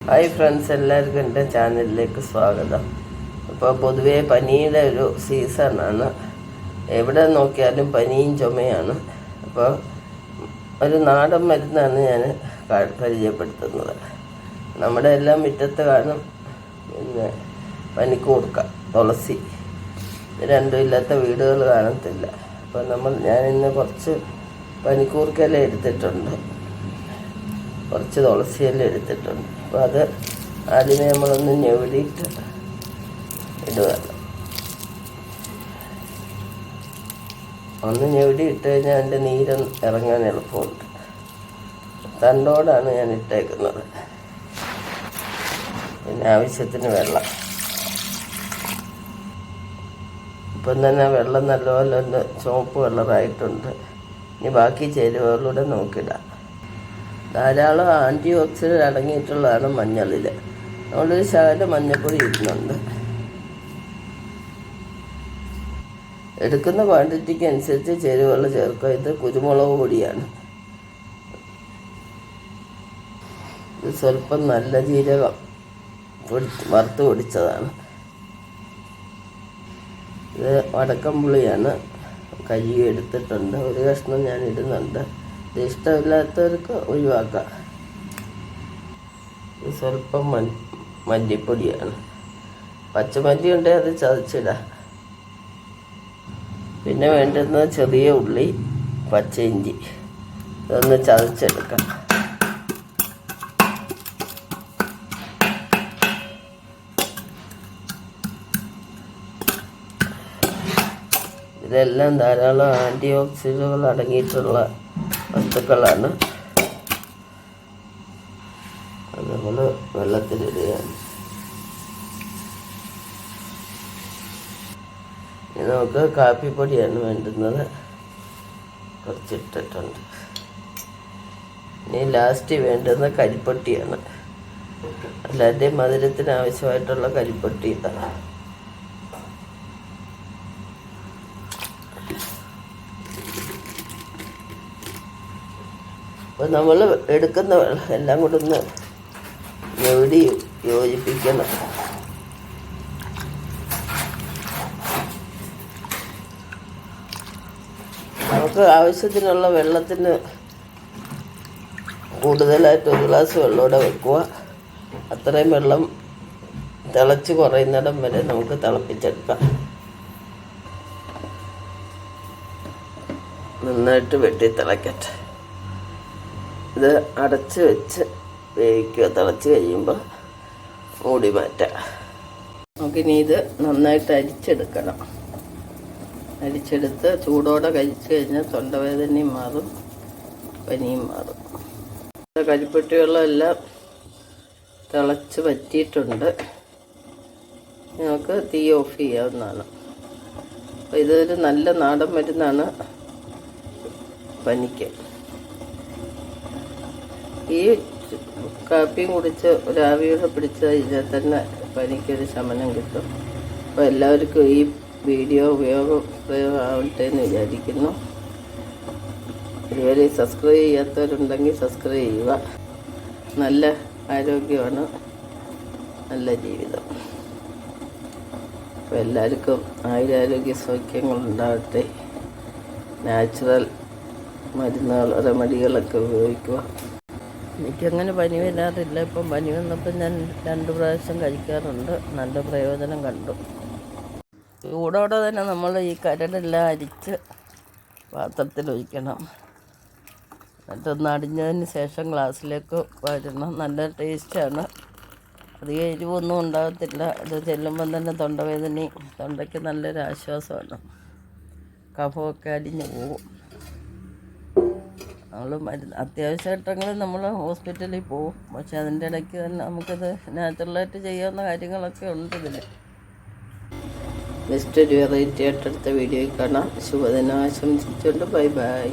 Hi friends, എല്ലാവർക്കും എൻ്റെ ചാനലിലേക്ക് സ്വാഗതം. അപ്പോൾ പൊതുവേ പനിയുടെ ഒരു സീസണാണ്. എവിടെ നോക്കിയാലും പനിയും ചുമയാണ്. അപ്പോൾ ഒരു നാടൻ മരുന്നാണ് ഞാൻ പരിചയപ്പെടുത്തുന്നത്. നമ്മുടെ എല്ലാം മുറ്റത്ത് കാണും. പിന്നെ പനിക്കൂർക്ക, തുളസി, രണ്ടും ഇല്ലാത്ത വീടുകൾ കാണത്തില്ല. അപ്പോൾ ഞാനിന്ന് കുറച്ച് പനിക്കൂർക്കയെല്ലാം എടുത്തിട്ടുണ്ട്, കുറച്ച് തുളസിയെല്ലാം എടുത്തിട്ടുണ്ട്. അപ്പോൾ അത് ആദ്യമേ നമ്മളൊന്ന് ഞെവിടിയിട്ട് ഇടുക. ഒന്ന് ഞെവിടി ഇട്ട് കഴിഞ്ഞാൽ അതിൻ്റെ നീര് ഇറങ്ങാൻ എളുപ്പമുണ്ട്. തണ്ടോടാണ് ഞാൻ ഇട്ടേക്കുന്നത്. പിന്നെ ആവശ്യത്തിന് വെള്ളം. ഇപ്പം തന്നെ വെള്ളം നല്ലപോലെ ഒന്ന് ചുവപ്പ് കളറായിട്ടുണ്ട്. ഇനി ബാക്കി ചേരുവകളിലൂടെ നോക്കിടാം. ധാരാളം ആൻറ്റി ഓക്സിഡൻ്റ് അടങ്ങിയിട്ടുള്ളതാണ് മഞ്ഞളിൽ. നമ്മളൊരു ശകലം മഞ്ഞൾപ്പൊടി ഇടുന്നുണ്ട്. എടുക്കുന്ന ക്വാണ്ടിറ്റിക്ക് അനുസരിച്ച് ചേരുവകൾ ചേർക്കുക. ഇത് കുരുമുളക് പൊടിയാണ്. ഇത് സ്വല്പം നല്ല ജീരകം വറുത്ത് പൊടിച്ചതാണ്. ഇത് വടക്കംപുളിയാണ്, കഴുകി എടുത്തിട്ടുണ്ട്. ഒരു കഷ്ണം ഞാൻ ഇടുന്നുണ്ട്. ഇത് ഇഷ്ടമില്ലാത്തവർക്ക് ഒഴിവാക്കാം. ഇത് സ്വല്പം മല്ലിപ്പൊടിയാണ്. പച്ചമല്ലി ഉണ്ടെങ്കിൽ അത് ചതച്ചിടാം. പിന്നെ വേണ്ടുന്നത് ചെറിയ ഉള്ളി, പച്ച ഇഞ്ചി, ഇതൊന്ന് ചതച്ചെടുക്കാം. ഇതെല്ലാം ധാരാളം ആൻറ്റി ഓക്സിഡന്റുകൾ അടങ്ങിയിട്ടുള്ള വസ്തുക്കളാണ്. അത് നമ്മൾ വെള്ളത്തിലിടുകയാണ്. ഇനി നമുക്ക് കാപ്പിപ്പൊടിയാണ് വേണ്ടുന്നത്. കുറച്ചിട്ടിട്ടുണ്ട്. ഇനി ലാസ്റ്റ് വേണ്ടുന്ന കരിപ്പട്ടിയാണ്. അല്ലാതെ മധുരത്തിന് ആവശ്യമായിട്ടുള്ള കരിപ്പട്ടി ഇതാണ്. അപ്പോൾ നമ്മൾ എടുക്കുന്ന വെള്ളം എല്ലാം കൂടെ ഒന്ന് ഞെവിടി യോജിപ്പിക്കണം. നമുക്ക് ആവശ്യത്തിനുള്ള വെള്ളത്തിന് കൂടുതലായിട്ട് ഒരു ഗ്ലാസ് വെള്ളം കൂടെ വെക്കുക. അത്രയും വെള്ളം തിളച്ച് കുറയുന്നിടം വരെ നമുക്ക് തിളപ്പിച്ചെടുക്കാം. നന്നായിട്ട് വെട്ടി തിളക്കട്ടെ. ഇത് അടച്ച് വെച്ച് വേവിക്കുക. തിളച്ച് കഴിയുമ്പോൾ മൂടി മാറ്റാം. നമുക്കിനി ഇത് നന്നായിട്ട് അരിച്ചെടുക്കണം. അരിച്ചെടുത്ത് ചൂടോടെ കഴിച്ച് കഴിഞ്ഞാൽ തൊണ്ടവേദനയും മാറും, പനിയും മാറും. കരിപ്പട്ടി വെള്ളമെല്ലാം തിളച്ച് വറ്റിയിട്ടുണ്ട്. നമുക്ക് തീ ഓഫ് ചെയ്യാവുന്നതാണ്. അപ്പോൾ ഇതൊരു നല്ല നാടൻ മരുന്നാണ് പനിക്ക്. ഈ കാപ്പിയും കുടിച്ച് ഒരു ആവിയോടെ പിടിച്ച് കഴിഞ്ഞാൽ തന്നെ പനിക്കൊരു ശമനം കിട്ടും. അപ്പോൾ എല്ലാവർക്കും ഈ വീഡിയോ ഉപയോഗപ്രദമാവട്ടെ എന്ന് വിചാരിക്കുന്നു. ഇതുവരെ സബ്സ്ക്രൈബ് ചെയ്യാത്തവരുണ്ടെങ്കിൽ സബ്സ്ക്രൈബ് ചെയ്യുക. നല്ല ആരോഗ്യമാണ്, നല്ല ജീവിതം. അപ്പോൾ എല്ലാവർക്കും ആയുരാരോഗ്യ സൗഖ്യങ്ങളുണ്ടാവട്ടെ. നാച്ചുറൽ മരുന്നുകൾ, റെമഡികളൊക്കെ ഉപയോഗിക്കുക. എനിക്കങ്ങനെ പനി വരാറില്ല. ഇപ്പം പനി വന്നപ്പോൾ ഞാൻ 2 പ്രാവശ്യം കഴിക്കാറുണ്ട്. നല്ല പ്രയോജനം കണ്ടു. ചൂടോടെ തന്നെ നമ്മൾ ഈ കരടെല്ലാം അരിച്ച് പാത്രത്തിൽ ഒഴിക്കണം. എന്നിട്ടൊന്ന് അടിഞ്ഞതിന് ശേഷം ഗ്ലാസ്സിലേക്ക് വരണം. നല്ല ടേസ്റ്റാണ്. അധികം എരിവൊന്നും ഉണ്ടാകത്തില്ല. ഇത് ചെല്ലുമ്പം തന്നെ തൊണ്ടവേദനയും തൊണ്ടയ്ക്ക് നല്ലൊരു ആശ്വാസമാണ്. കഫമൊക്കെ അടിഞ്ഞു പോകും. നമ്മൾ അത്യാവശ്യ ഘട്ടങ്ങളിൽ നമ്മൾ ഹോസ്പിറ്റലിൽ പോകും. പക്ഷെ അതിൻ്റെ ഇടയ്ക്ക് തന്നെ നമുക്കിത് നാച്ചുറലായിട്ട് ചെയ്യാവുന്ന കാര്യങ്ങളൊക്കെ ഉണ്ട് ഇതിൽ. നെക്സ്റ്റ് ഒരു വെറൈറ്റി ആയിട്ടെടുത്ത വീഡിയോയിൽ കാണാം. ശുഭദിനം ആശംസിച്ചുകൊണ്ട് ബൈ ബൈ.